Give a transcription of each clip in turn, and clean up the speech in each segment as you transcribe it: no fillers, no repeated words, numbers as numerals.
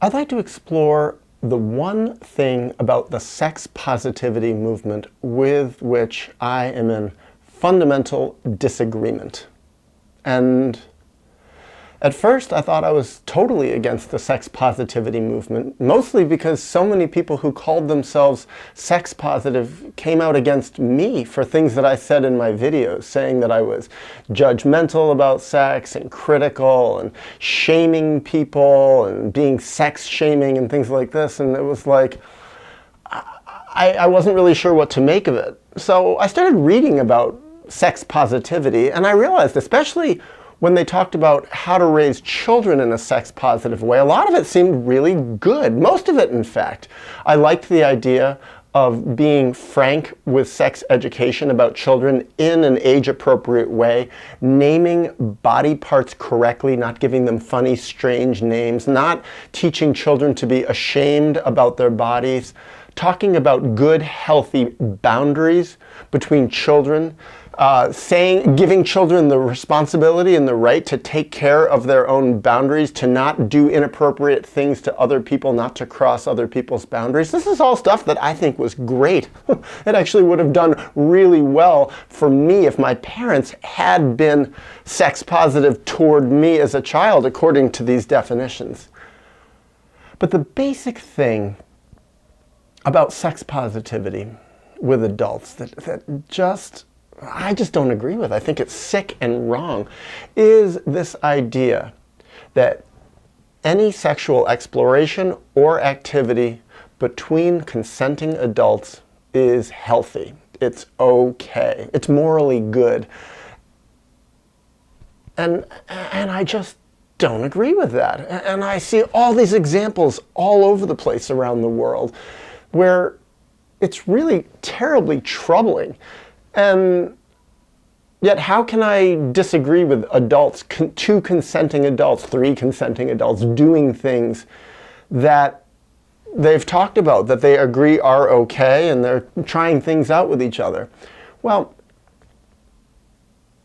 I'd like to explore the one thing about the sex positivity movement with which I am in fundamental disagreement. And at first, I thought I was totally against the sex positivity movement, mostly because so many people who called themselves sex positive came out against me for things that I said in my videos, saying that I was judgmental about sex and critical and shaming people and being sex shaming and things like this. And it was like, I wasn't really sure what to make of it. So I started reading about sex positivity, and I realized, especially when they talked about how to raise children in a sex-positive way, a lot of it seemed really good. Most of it, in fact. I liked the idea of being frank with sex education about children in an age-appropriate way, naming body parts correctly, not giving them funny, strange names, not teaching children to be ashamed about their bodies, talking about good, healthy boundaries between children, giving children the responsibility and the right to take care of their own boundaries, to not do inappropriate things to other people, not to cross other people's boundaries. This is all stuff that I think was great. It actually would have done really well for me if my parents had been sex positive toward me as a child, according to these definitions. But the basic thing about sex positivity with adults that I just don't agree with, I think it's sick and wrong, is this idea that any sexual exploration or activity between consenting adults is healthy. It's okay. It's morally good. And I just don't agree with that. And I see all these examples all over the place around the world where it's really terribly troubling. And yet how can I disagree with adults, two consenting adults, three consenting adults, doing things that they've talked about, that they agree are okay, and they're trying things out with each other? Well,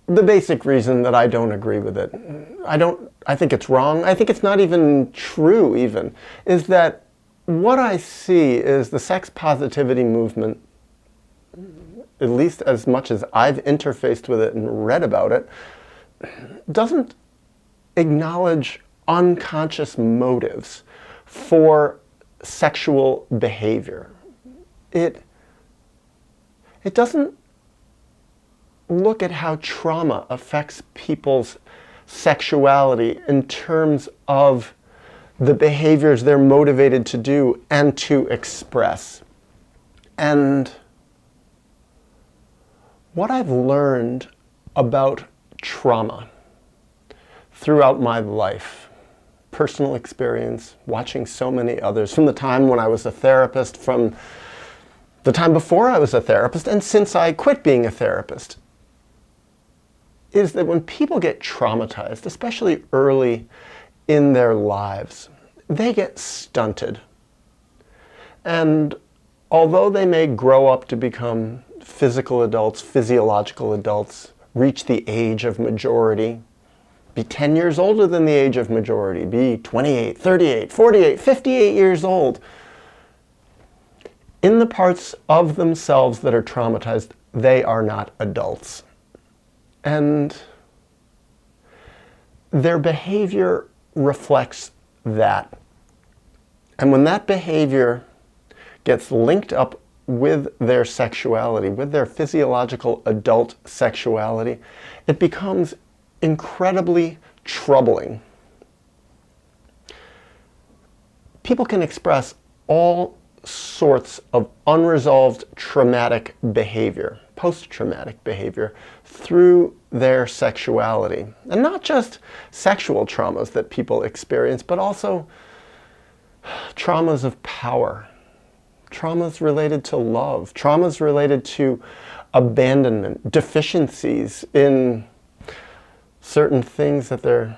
the basic reason that I don't agree with it, I think it's wrong, I think it's not even true even, is that what I see is the sex positivity movement, at least as much as I've interfaced with it and read about it, doesn't acknowledge unconscious motives for sexual behavior. It doesn't look at how trauma affects people's sexuality in terms of the behaviors they're motivated to do and to express. And what I've learned about trauma throughout my life, personal experience, watching so many others, from the time when I was a therapist, from the time before I was a therapist, and since I quit being a therapist, is that when people get traumatized, especially early in their lives, they get stunted. And although they may grow up to become physical adults, physiological adults, reach the age of majority, be 10 years older than the age of majority, be 28, 38, 48, 58 years old, in the parts of themselves that are traumatized, they are not adults. And their behavior reflects that. And when that behavior gets linked up with their sexuality, with their physiological adult sexuality, it becomes incredibly troubling. People can express all sorts of unresolved traumatic behavior, post-traumatic behavior, through their sexuality. And not just sexual traumas that people experience, but also traumas of power, traumas related to love, traumas related to abandonment, deficiencies in certain things that their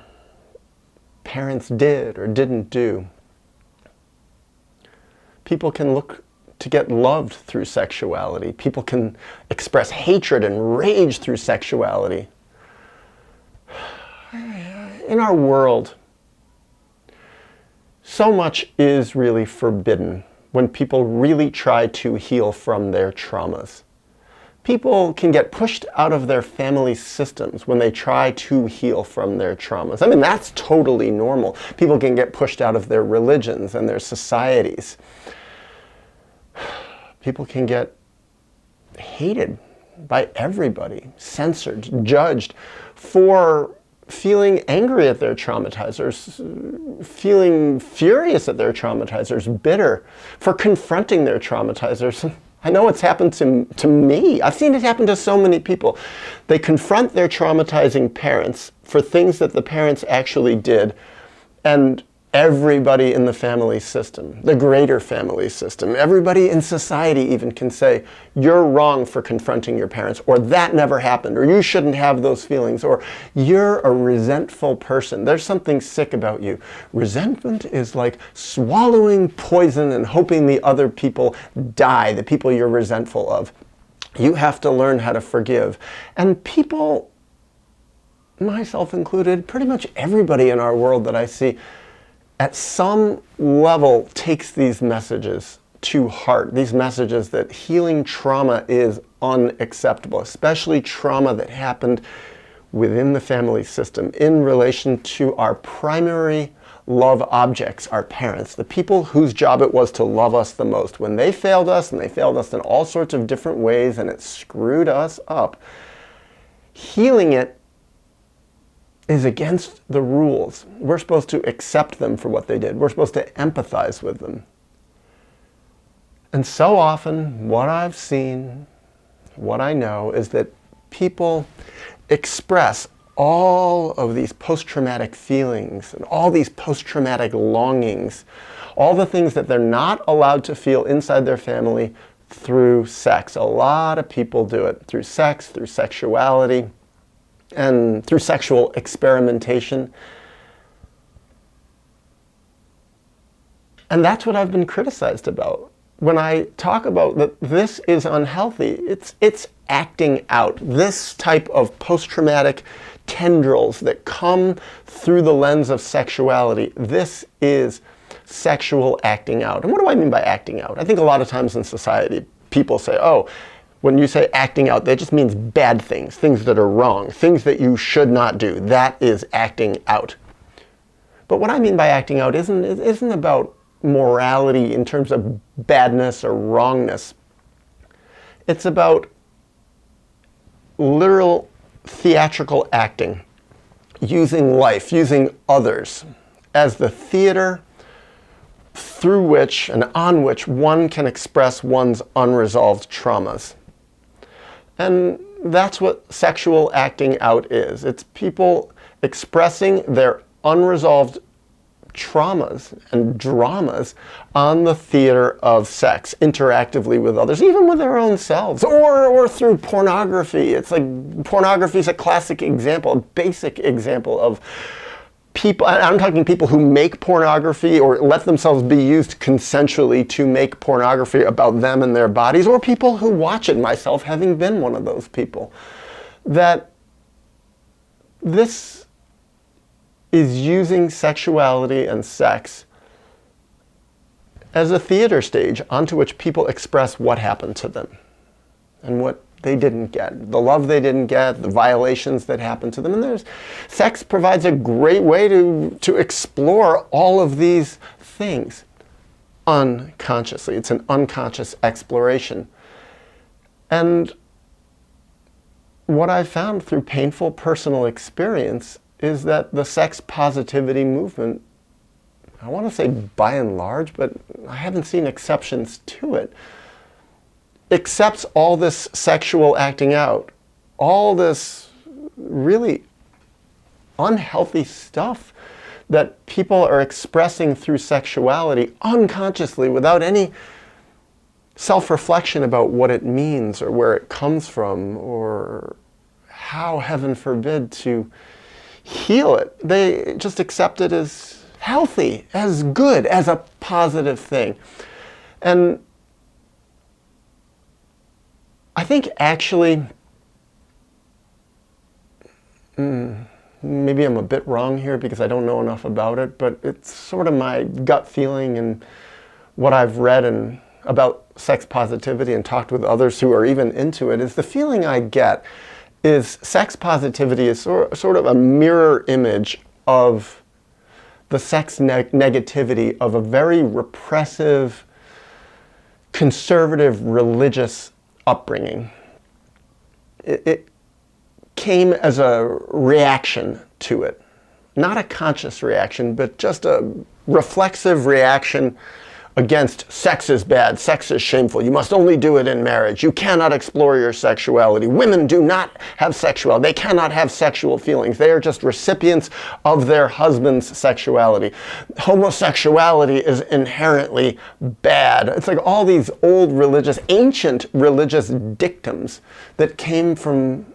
parents did or didn't do. People can look to get loved through sexuality. People can express hatred and rage through sexuality. In our world, so much is really forbidden when people really try to heal from their traumas. People can get pushed out of their family systems when they try to heal from their traumas. I mean, that's totally normal. People can get pushed out of their religions and their societies. People can get hated by everybody, censored, judged for feeling angry at their traumatizers, feeling furious at their traumatizers, bitter, for confronting their traumatizers. I know it's happened to me. I've seen it happen to so many people. They confront their traumatizing parents for things that the parents actually did, and everybody in the family system, the greater family system, everybody in society even can say, you're wrong for confronting your parents, or that never happened, or you shouldn't have those feelings, or you're a resentful person. There's something sick about you. Resentment is like swallowing poison and hoping the other people die, the people you're resentful of. You have to learn how to forgive. And people, myself included, pretty much everybody in our world that I see, at some level takes these messages to heart, these messages that healing trauma is unacceptable, especially trauma that happened within the family system in relation to our primary love objects, our parents, the people whose job it was to love us the most. When they failed us, and they failed us in all sorts of different ways, and it screwed us up, healing it is against the rules. We're supposed to accept them for what they did. We're supposed to empathize with them. And so often, what I've seen, what I know, is that people express all of these post-traumatic feelings and all these post-traumatic longings, all the things that they're not allowed to feel inside their family through sex. A lot of people do it through sex, through sexuality, and through sexual experimentation. And that's what I've been criticized about. When I talk about that this is unhealthy, it's acting out. This type of post-traumatic tendrils that come through the lens of sexuality, this is sexual acting out. And what do I mean by acting out? I think a lot of times in society, people say, oh, when you say acting out, that just means bad things, things that are wrong, things that you should not do. That is acting out. But what I mean by acting out isn't about morality in terms of badness or wrongness. It's about literal theatrical acting, using life, using others as the theater through which and on which one can express one's unresolved traumas. And that's what sexual acting out is. It's people expressing their unresolved traumas and dramas on the theater of sex, interactively with others, even with their own selves, or through pornography. It's like pornography is a classic example, a basic example of people. I'm talking people who make pornography or let themselves be used consensually to make pornography about them and their bodies, or people who watch it, myself having been one of those people. That this is using sexuality and sex as a theater stage onto which people express what happened to them and what they didn't get, the love they didn't get, the violations that happened to them. And sex provides a great way to explore all of these things unconsciously. It's an unconscious exploration. And what I found through painful personal experience is that the sex positivity movement, I want to say by and large, but I haven't seen exceptions to it, accepts all this sexual acting out, all this really unhealthy stuff that people are expressing through sexuality unconsciously without any self-reflection about what it means or where it comes from or how, heaven forbid, to heal it. They just accept it as healthy, as good, as a positive thing. And I think actually, maybe I'm a bit wrong here because I don't know enough about it, but it's sort of my gut feeling and what I've read and about sex positivity and talked with others who are even into it, is the feeling I get is sex positivity is sort of a mirror image of the sex negativity of a very repressive, conservative, religious upbringing. It came as a reaction to it. Not a conscious reaction, but just a reflexive reaction against sex is bad, sex is shameful, you must only do it in marriage, you cannot explore your sexuality, women do not have sexuality, they cannot have sexual feelings, they are just recipients of their husband's sexuality. Homosexuality is inherently bad. It's like all these old religious, ancient religious dictums that came from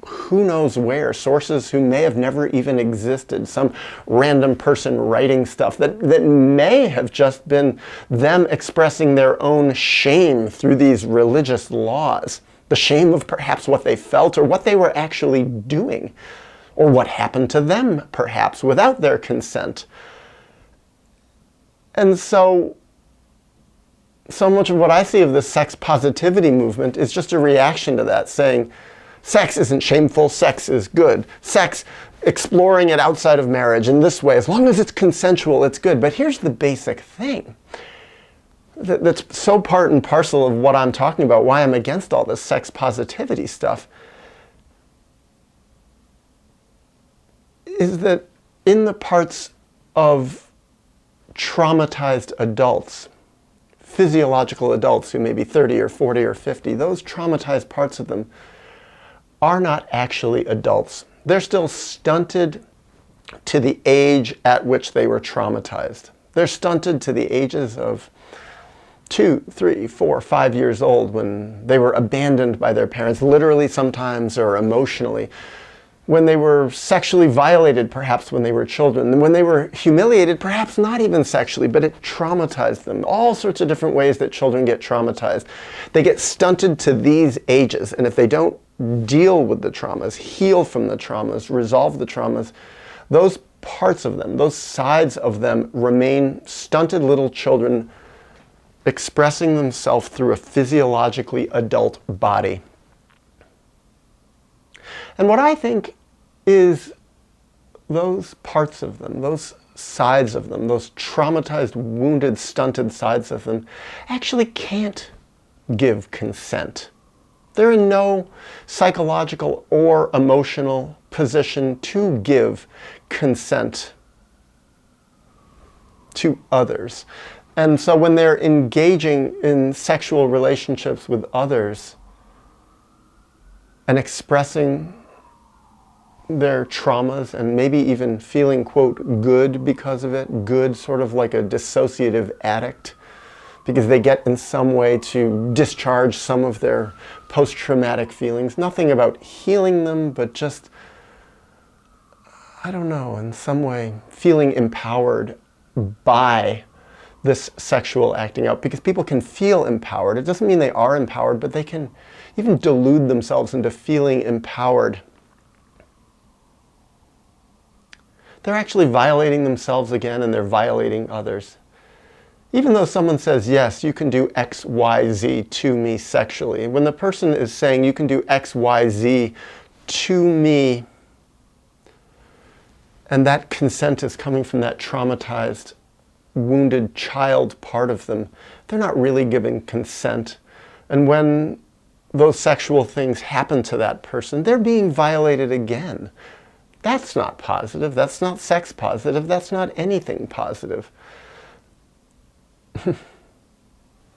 who knows where, sources who may have never even existed, some random person writing stuff that may have just been them expressing their own shame through these religious laws. The shame of perhaps what they felt or what they were actually doing, or what happened to them perhaps without their consent. And so much of what I see of this sex positivity movement is just a reaction to that, saying, sex isn't shameful, sex is good. Sex, exploring it outside of marriage in this way, as long as it's consensual, it's good. But here's the basic thing that's so part and parcel of what I'm talking about, why I'm against all this sex positivity stuff, is that in the parts of traumatized adults, physiological adults who may be 30 or 40 or 50, those traumatized parts of them are not actually adults. They're still stunted to the age at which they were traumatized. They're stunted to the ages of 2, 3, 4, 5 years old when they were abandoned by their parents, literally sometimes or emotionally, when they were sexually violated perhaps when they were children, and when they were humiliated perhaps not even sexually, but it traumatized them. All sorts of different ways that children get traumatized. They get stunted to these ages, and if they don't deal with the traumas, heal from the traumas, resolve the traumas, those parts of them, those sides of them remain stunted little children expressing themselves through a physiologically adult body. And what I think is those parts of them, those sides of them, those traumatized, wounded, stunted sides of them actually can't give consent. They're in no psychological or emotional position to give consent to others. And so when they're engaging in sexual relationships with others and expressing their traumas and maybe even feeling, quote, good because of it, good sort of like a dissociative addict, because they get in some way to discharge some of their post-traumatic feelings. Nothing about healing them, but just, I don't know, in some way feeling empowered by this sexual acting out. Because people can feel empowered. It doesn't mean they are empowered, but they can even delude themselves into feeling empowered. They're actually violating themselves again, and they're violating others. Even though someone says, yes, you can do X, Y, Z to me sexually, when the person is saying you can do X, Y, Z to me, and that consent is coming from that traumatized, wounded child part of them, they're not really giving consent. And when those sexual things happen to that person, they're being violated again. That's not positive. That's not sex positive. That's not anything positive. And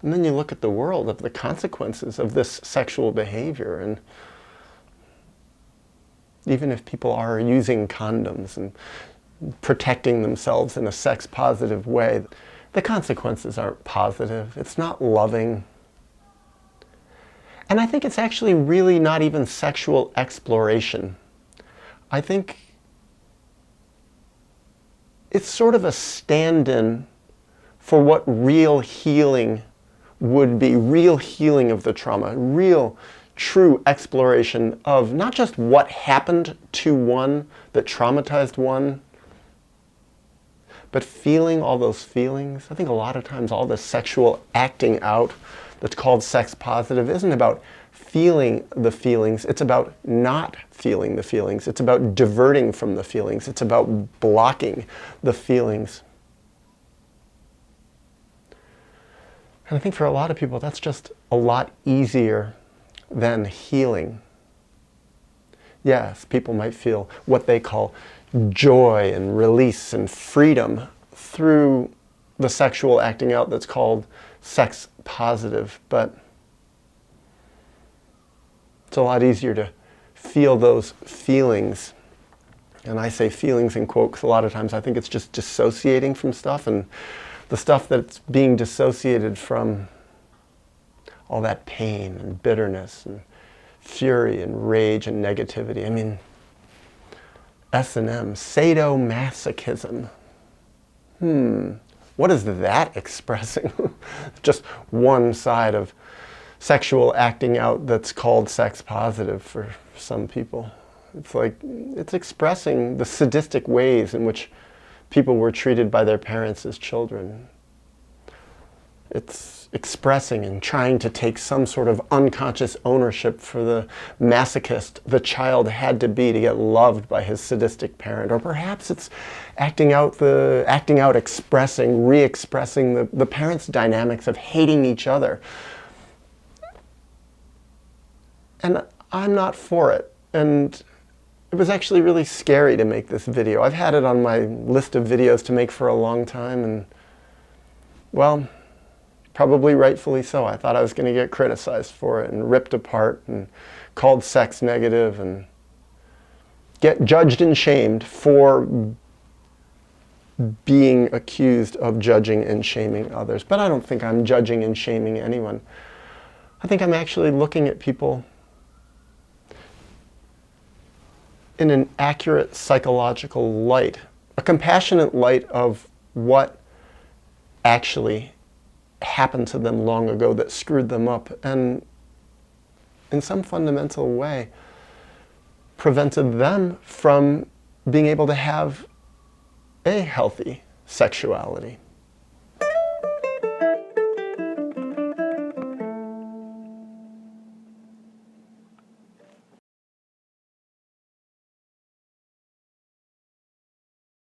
then you look at the world of the consequences of this sexual behavior, and even if people are using condoms and protecting themselves in a sex positive way, the consequences aren't positive. It's not loving. And I think it's actually really not even sexual exploration. I think it's sort of a stand-in for what real healing would be, real healing of the trauma, real true exploration of not just what happened to one that traumatized one, but feeling all those feelings. I think a lot of times all the sexual acting out that's called sex positive isn't about feeling the feelings, it's about not feeling the feelings. It's about diverting from the feelings. It's about blocking the feelings. And I think for a lot of people that's just a lot easier than healing. Yes, people might feel what they call joy and release and freedom through the sexual acting out that's called sex positive, but it's a lot easier to feel those feelings. And I say feelings in quotes because a lot of times I think it's just dissociating from stuff, and the stuff that's being dissociated from, all that pain and bitterness and fury and rage and negativity. I mean, S&M, sadomasochism. What is that expressing? Just one side of sexual acting out that's called sex positive for some people. It's like, it's expressing the sadistic ways in which people were treated by their parents as children. It's expressing and trying to take some sort of unconscious ownership for the masochist the child had to be to get loved by his sadistic parent. Or perhaps it's expressing, re-expressing the parents' dynamics of hating each other. And I'm not for it. And it was actually really scary to make this video. I've had it on my list of videos to make for a long time, and well, probably rightfully so. I thought I was going to get criticized for it and ripped apart and called sex negative and get judged and shamed for being accused of judging and shaming others. But I don't think I'm judging and shaming anyone. I think I'm actually looking at people in an accurate psychological light, a compassionate light of what actually happened to them long ago that screwed them up, and in some fundamental way prevented them from being able to have a healthy sexuality.